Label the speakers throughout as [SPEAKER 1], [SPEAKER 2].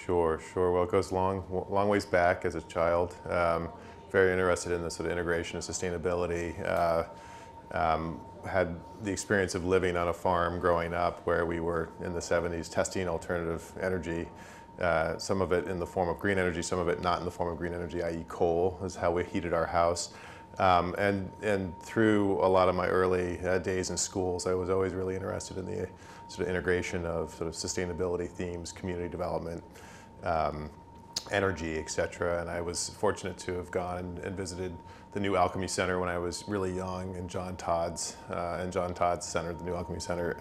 [SPEAKER 1] Sure, sure. Well, it goes long ways back as a child. Very interested in the sort of integration of sustainability. Had the experience of living on a farm growing up where we were in the 70s testing alternative energy. Some of it in the form of green energy, some of it not in the form of green energy, i.e. coal, is how we heated our house. And through a lot of my early days in schools, I was always really interested in the sort of integration of sort of sustainability themes, community development, energy, et cetera. And I was fortunate to have gone and visited the New Alchemy Center when I was really young, and John Todd's center, the New Alchemy Center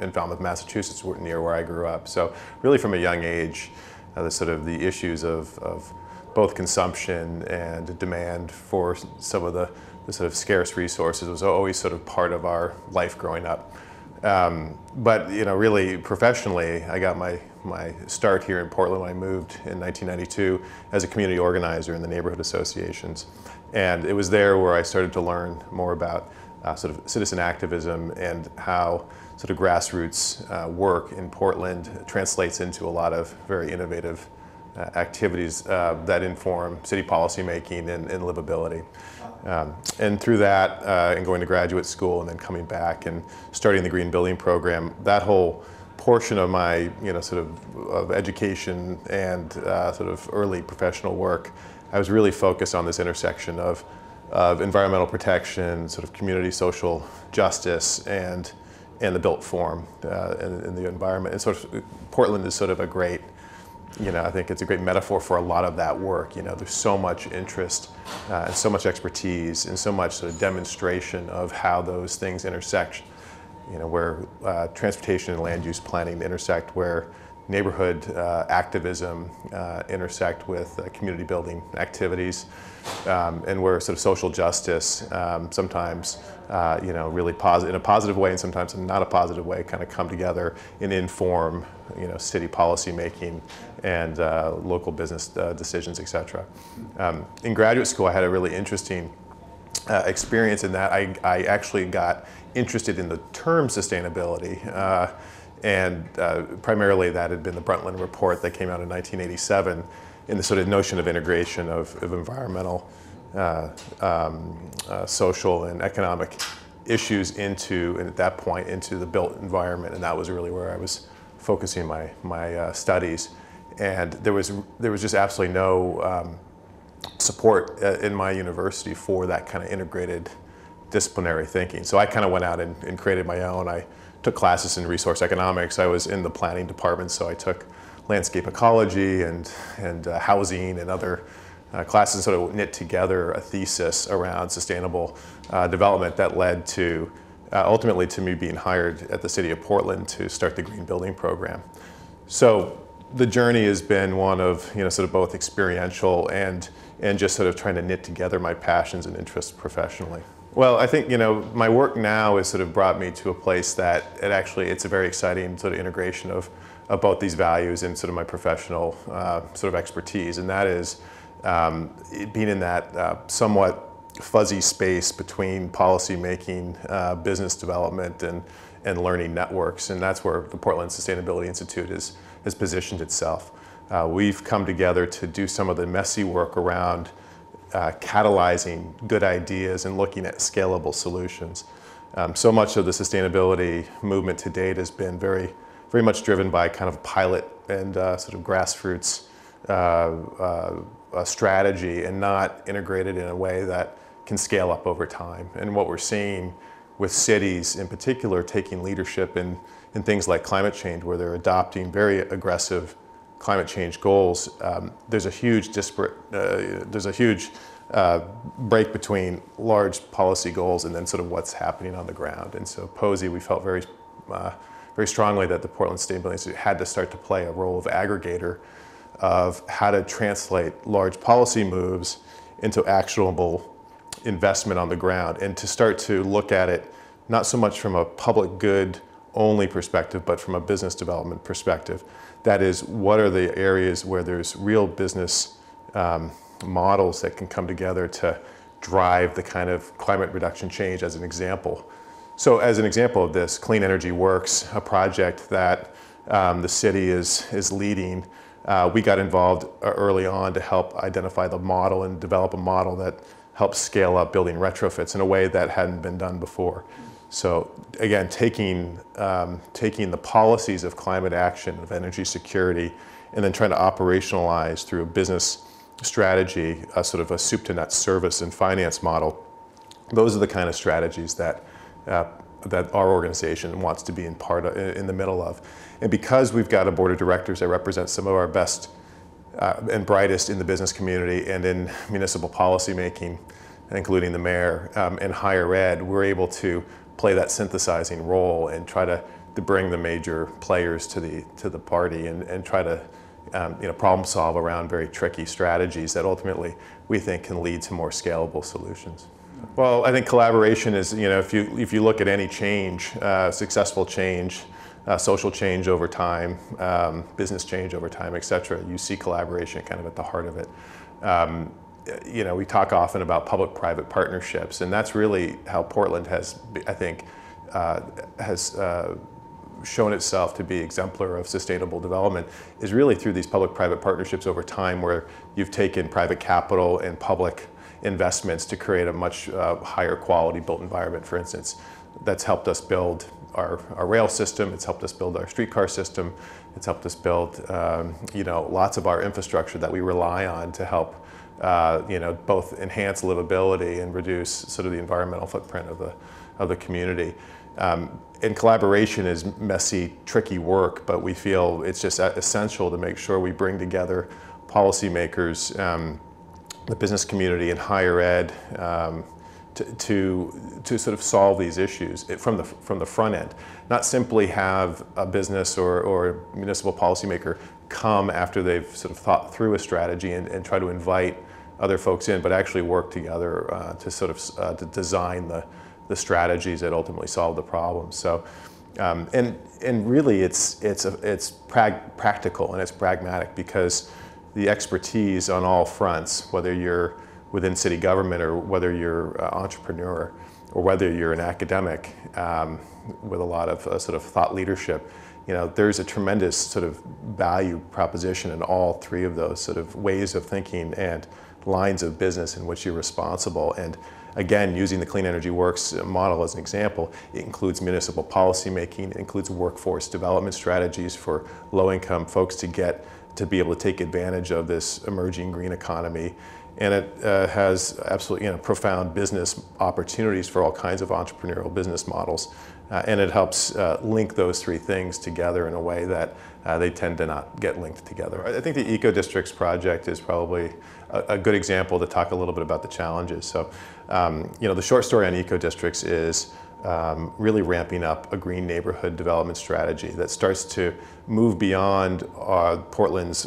[SPEAKER 1] in Falmouth, Massachusetts, near where I grew up. So really from a young age, the issues of both consumption and demand for some of the sort of scarce resources was always sort of part of our life growing up. But really professionally, I got my start here in Portland when I moved in 1992 as a community organizer in the neighborhood associations. And it was there where I started to learn more about sort of citizen activism and how sort of grassroots work in Portland translates into a lot of very innovative activities that inform city policy making and livability. And through that, and going to graduate school and then coming back and starting the Green Building Program, that whole portion of my of education and sort of early professional work, I was really focused on this intersection of environmental protection, sort of community social justice, and the built form in the environment. And sort of Portland is sort of a great, I think it's a great metaphor for a lot of that work. There's so much interest and so much expertise and so much sort of demonstration of how those things intersect. Where transportation and land use planning intersect, where neighborhood activism intersect with community building activities, and where sort of social justice sometimes, really in a positive way and sometimes in not a positive way, kind of come together and inform, city policy making and local business decisions, et cetera. In graduate school, I had a really interesting experience in that I actually got interested in the term sustainability, and primarily that had been the Brundtland Report that came out in 1987 in the sort of notion of integration of environmental, social and economic issues and at that point into the built environment, and that was really where I was focusing my studies. And there was just absolutely no support in my university for that kind of integrated disciplinary thinking. So I kind of went out and created my own. I took classes in resource economics. I was in the planning department, so I took landscape ecology and housing and other classes, sort of knit together a thesis around sustainable development that led to ultimately to me being hired at the City of Portland to start the Green Building Program. So the journey has been one of sort of both experiential and just sort of trying to knit together my passions and interests professionally. Well, I think my work now has sort of brought me to a place that it's a very exciting sort of integration of both these values and sort of my professional sort of expertise, and that is being in that somewhat fuzzy space between policy making, business development, and learning networks, and that's where the Portland Sustainability Institute has positioned itself. We've come together to do some of the messy work around catalyzing good ideas and looking at scalable solutions. So much of the sustainability movement to date has been very much driven by kind of pilot and sort of grassroots strategy, and not integrated in a way that can scale up over time. And what we're seeing with cities in particular taking leadership in things like climate change, where they're adopting very aggressive climate change goals, there's a huge break between large policy goals and then sort of what's happening on the ground. And so PoSI, we felt very strongly that the Portland Sustainability Institute had to start to play a role of aggregator of how to translate large policy moves into actionable investment on the ground, and to start to look at it not so much from a public good only perspective, but from a business development perspective. That is, what are the areas where there's real business models that can come together to drive the kind of climate reduction change, as an example. So as an example of this, Clean Energy Works, a project that the city is leading, we got involved early on to help identify the model and develop a model that helps scale up building retrofits in a way that hadn't been done before. So again, taking the policies of climate action, of energy security, and then trying to operationalize through a business strategy, a sort of a soup to nuts service and finance model. Those are the kind of strategies that our organization wants to be in the middle of. And because we've got a board of directors that represents some of our best and brightest in the business community and in municipal policy making, including the mayor, and higher ed, we're able to play that synthesizing role and try to bring the major players to the party and try to problem solve around very tricky strategies that ultimately we think can lead to more scalable solutions. Well, I think collaboration is, if you look at any change, successful change, social change over time, business change over time, et cetera, you see collaboration kind of at the heart of it. We talk often about public-private partnerships, and that's really how Portland has, I think, shown itself to be exemplar of sustainable development, is really through these public-private partnerships over time, where you've taken private capital and public investments to create a much higher quality built environment. For instance, that's helped us build our rail system, it's helped us build our streetcar system, it's helped us build lots of our infrastructure that we rely on to help both enhance livability and reduce sort of the environmental footprint of the community. And collaboration is messy, tricky work, but we feel it's just essential to make sure we bring together policymakers, the business community, and higher ed to sort of solve these issues from the front end. Not simply have a business or municipal policymaker come after they've sort of thought through a strategy and try to invite other folks in, but actually work together to sort of to design the strategies that ultimately solve the problem. So, and really it's practical and it's pragmatic, because the expertise on all fronts, whether you're within city government or whether you're an entrepreneur or whether you're an academic with a lot of sort of thought leadership, there's a tremendous sort of value proposition in all three of those sort of ways of thinking and lines of business in which you're responsible. And again, using the Clean Energy Works model as an example, it includes municipal policy making, it includes workforce development strategies for low-income folks to be able to take advantage of this emerging green economy. And it has absolutely profound business opportunities for all kinds of entrepreneurial business models. And it helps link those three things together in a way that they tend to not get linked together. I think the Eco Districts project is probably a good example to talk a little bit about the challenges. So, the short story on Eco Districts is really ramping up a green neighborhood development strategy that starts to move beyond Portland's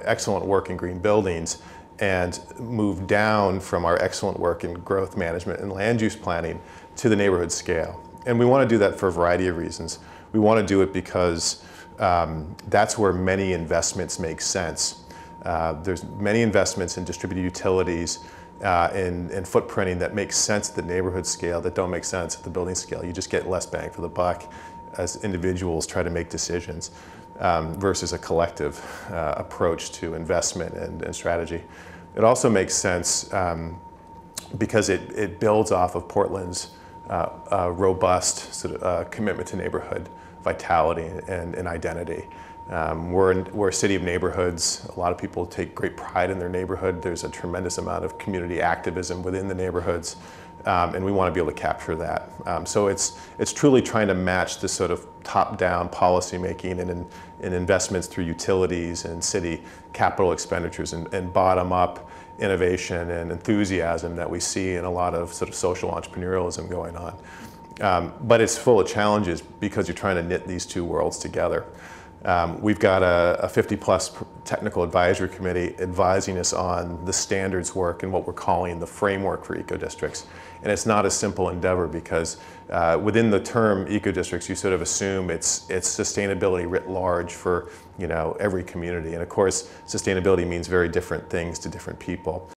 [SPEAKER 1] excellent work in green buildings and move down from our excellent work in growth management and land use planning to the neighborhood scale. And we want to do that for a variety of reasons. We want to do it because that's where many investments make sense. There's many investments in distributed utilities and footprinting that make sense at the neighborhood scale that don't make sense at the building scale. You just get less bang for the buck as individuals try to make decisions versus a collective approach to investment and strategy. It also makes sense because it builds off of Portland's robust sort of commitment to neighborhood vitality and identity. We're a city of neighborhoods. A lot of people take great pride in their neighborhood. There's a tremendous amount of community activism within the neighborhoods, and we want to be able to capture that. So it's truly trying to match this sort of top-down policy making and investments through utilities and city capital expenditures and bottom-up innovation and enthusiasm that we see in a lot of sort of social entrepreneurialism going on. But it's full of challenges because you're trying to knit these two worlds together. We've got a 50-plus technical advisory committee advising us on the standards work and what we're calling the framework for eco-districts. And it's not a simple endeavor because within the term eco-districts, you sort of assume it's sustainability writ large for every community. And of course, sustainability means very different things to different people.